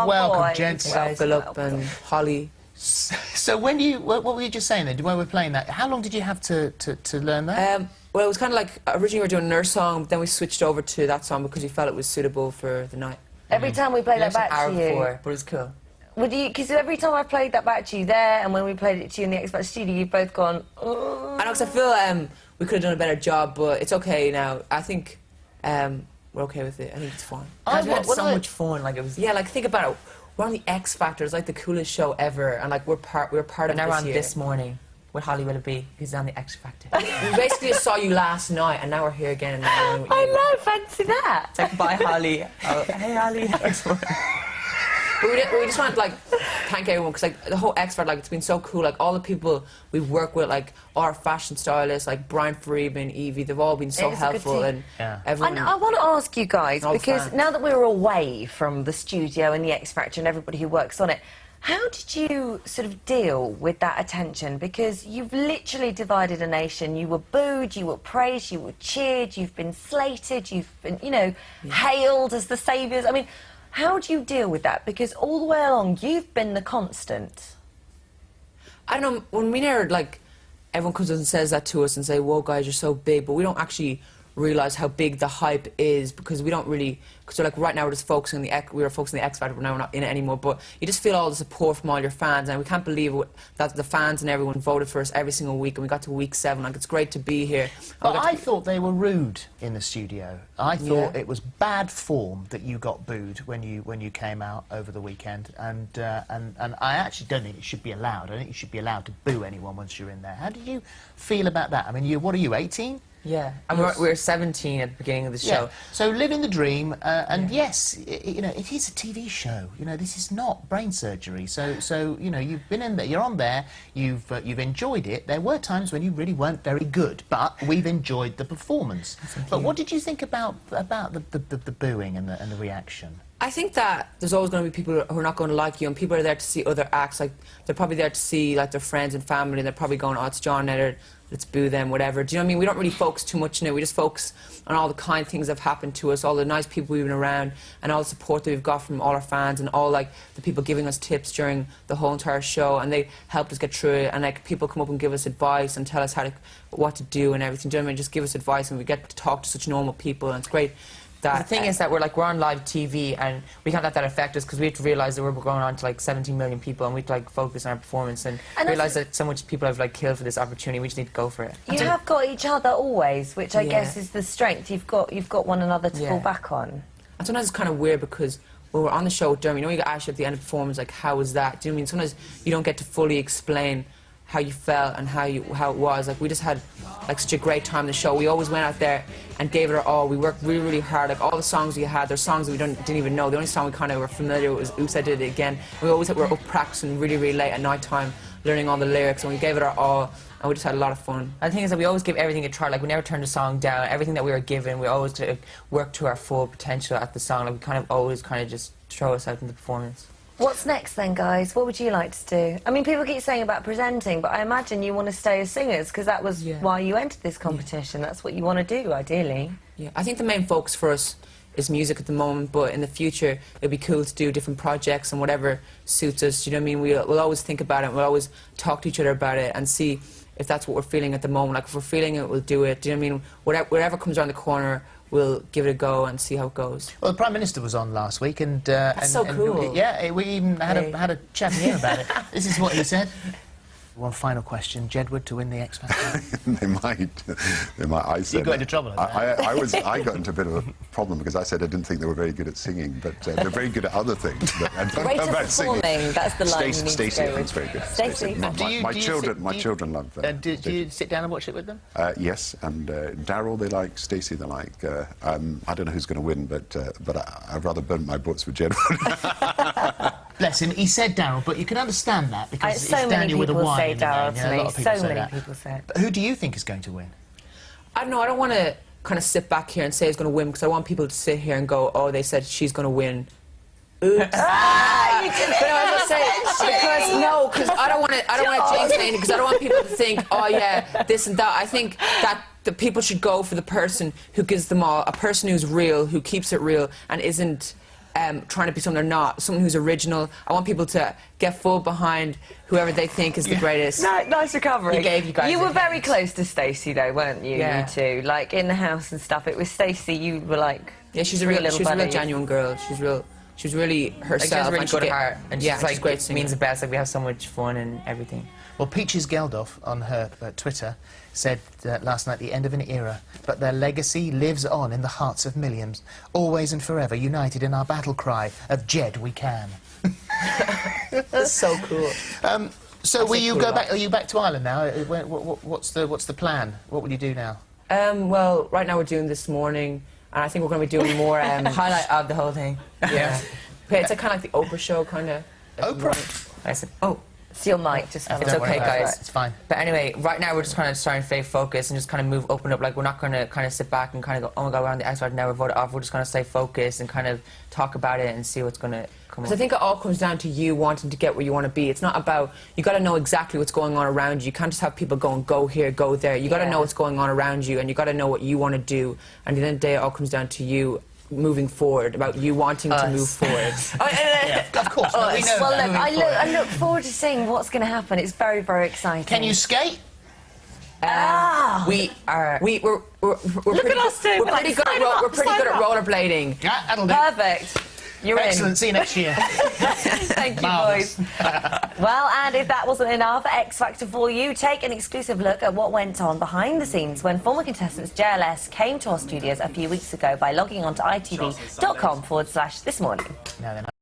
welcome, gents. Philip and Holly. So when you, what were you just saying then, when we were playing that, how long did you have to learn that? Well, it was kind of like, originally we were doing a nurse song, but then we switched over to that song because we felt it was suitable for the night. Every time we played that back to you... Before, but it was cool. Because every time I played that back to you there, and when we played it to you in the X Factor studio, you've both gone, oh. I know, because I feel we could have done a better job, but it's okay now. I think we're okay with it. I think it's fun. We had so much fun. Like, it was... Yeah, like, think about it. We're on the X Factor. It's like the coolest show ever, and like we're part of and this now we're on year. This Morning with Holly Willoughby, who's on the X Factor. We basically just saw you last night, and now we're here again. And now I know, fancy that. It's like, bye, Holly. Oh, hey, Holly. But we just want to, like, thank everyone, because, like, the whole X Factor, like, it's been so cool. Like, all the people we've worked with, like, our fashion stylists, like Brian Farib and Evie, they've all been so helpful. And everyone... And I want to ask you guys, because fans. now that we're away from the studio and the X Factor and everybody who works on it, how did you sort of deal with that attention? Because you've literally divided a nation. You were booed, you were praised, you were cheered, you've been slated, you've been, you know, hailed as the saviours. I mean, how do you deal with that? Because all the way along, you've been the constant. I don't know, when we never, like, everyone comes and says that to us and say, whoa, guys, you're so big, but we don't actually realise how big the hype is, because we don't really, because like right now we're just focusing on we were focusing on the X Factor, but now we're not in it anymore, but you just feel all the support from all your fans, and we can't believe that the fans and everyone voted for us every single week, and we got to week 7, like, it's great to be here. But I thought they were rude in the studio. I thought it was bad form that you got booed when you came out over the weekend, and I actually don't think it should be allowed. I don't think you should be allowed to boo anyone once you're in there. How do you feel about that? I mean, what are you, 18? Yeah, and we were 17 at the beginning of the show. Yeah. So living the dream, and yes, you know, it is a TV show. You know, this is not brain surgery. So you know, you've been in there, you're on there, you've enjoyed it. There were times when you really weren't very good, but we've enjoyed the performance. But what did you think about the booing and the reaction? I think that there's always going to be people who are not going to like you, and people are there to see other acts. Like, they're probably there to see, like, their friends and family, and they're probably going, oh, it's John Netter, let's boo them, whatever. Do you know what I mean? We don't really focus too much now. We just focus on all the kind things that have happened to us, all the nice people we've been around, and all the support that we've got from all our fans, and all, like, the people giving us tips during the whole entire show, and they helped us get through it, and, like, people come up and give us advice and tell us what to do and everything. Do you know what I mean? Just give us advice, and we get to talk to such normal people, and it's great. The thing is that we're on live TV, and we can't let that affect us, because we have to realise that we're going on to like 17 million people, and we have to like focus on our performance and realise that so much people have like killed for this opportunity. We just need to go for it. You have got each other always, which I guess is the strength. You've got one another to fall back on. And sometimes it's kind of weird, because when we're on the show with Dermot, you know, you get asked at the end of the performance, like, how was that? Do you know what I mean? Sometimes you don't get to fully explain how you felt and how it was. Like, we just had like such a great time in the show. We always went out there and gave it our all. We worked really, really hard. Like, all the songs we had, there's songs that we didn't even know. The only song we kind of were familiar with was Oops, I Did It Again. We always were up practicing really, really late at night time, learning all the lyrics, and we gave it our all, and we just had a lot of fun. And the thing is that we always give everything a try. Like, we never turned a song down. Everything that we were given, we always worked to our full potential at the song. Like, we kind of always just throw us out in the performance. What's next then, guys? What would you like to do? I mean, people keep saying about presenting, but I imagine you want to stay as singers, because that was why you entered this competition. That's what you want to do, ideally. Yeah, I think the main focus for us is music at the moment, but in the future it'd be cool to do different projects and whatever suits us. You know what I mean? We'll always think about it. We'll always talk to each other about it and see if that's what we're feeling at the moment. Like, if we're feeling it, we'll do it. Do you know what I mean? Whatever comes around the corner, we'll give it a go and see how it goes. Well, the Prime Minister was on last week, and that's so cool. Yeah, we even had a chat to him about it. This is what he said. One final question: Jedward to win the X Factor? They might. I said. You got into trouble. I got into a bit of a problem, because I said I didn't think they were very good at singing, but they're very good at other things. But I don't know about singing. That's the line you need Stacey, to go with. is very good. Stacey. My children love that. Do you sit down and watch it with them? Yes, and Daryl they like, Stacey they like. I don't know who's going to win, but I'd rather burn my books with Jedward. Bless him. He said Daryl, but you can understand that, because it's so many Daniel with a people Y say in the Daryl name. to me. So many people say it. But who do you think is going to win? I don't know. I don't want to kind of sit back here and say who's going to win, because I want people to sit here and go, oh, they said she's going to win. Oops. You did it. But I was say, because I don't want to change anything, because I don't want people to think, oh yeah, this and that. I think that the people should go for the person who gives them all, a person who's real, who keeps it real, and isn't trying to be something they're not, someone who's original. I want people to get full behind whoever they think is the greatest. Nice recovery. He gave you guys You a were very hint. close to Stacey, though, weren't you? Yeah. You two, like in the house and stuff. It was Stacey. You were like, Yeah, she's a three real, little she's a real buddies. genuine girl. She's really Like, herself. she has a really and she good heart, and yeah, she's like, she's a great singer. means the best. Like, we have so much fun and everything. Well, Peaches Geldof on her Twitter said last night, the end of an era, but their legacy lives on in the hearts of millions, always and forever united in our battle cry of Jed we can. That's so cool. So will you cool go vibe. back? Are you back to Ireland now? What's the plan? What will you do now? Well, right now we're doing This Morning, and I think we're going to be doing more. Highlight of the whole thing. Yeah. Okay, it's kind of like the Oprah show, kind of. Oprah. I said, oh. It's your mic, just It's Don't worry okay, about it. guys. It's fine. But anyway, right now we're just kind of starting to stay focused and just kind of open up. Like, we're not going to kind of sit back and kind of go, oh my God, we're on the X Factor now, we're voted off. We're just going to stay focused and kind of talk about it and see what's going to come Because I up. think it all comes down to you wanting to get where you want to be. It's not about, you got to know exactly what's going on around you. You can't just have people going, go here, go there. You got to know what's going on around you, and you got to know what you want to do. And at the end of the day, it all comes down to you moving forward, about you wanting to move forward. Yeah, of course. No, we know Well, that. look, I look forward to seeing what's going to happen. It's very, very exciting. Can you skate? We're pretty at us two, We're like, pretty good sign at up, we're pretty sign good at up. rollerblading. Yeah, that'll do. Perfect. You're Excellent. See you next year. in. Thank you, Marvellous. boys. Well, and if that wasn't enough, X Factor for you, take an exclusive look at what went on behind the scenes when former contestants JLS came to our studios a few weeks ago by logging on to itv.com/thismorning. No, they're not.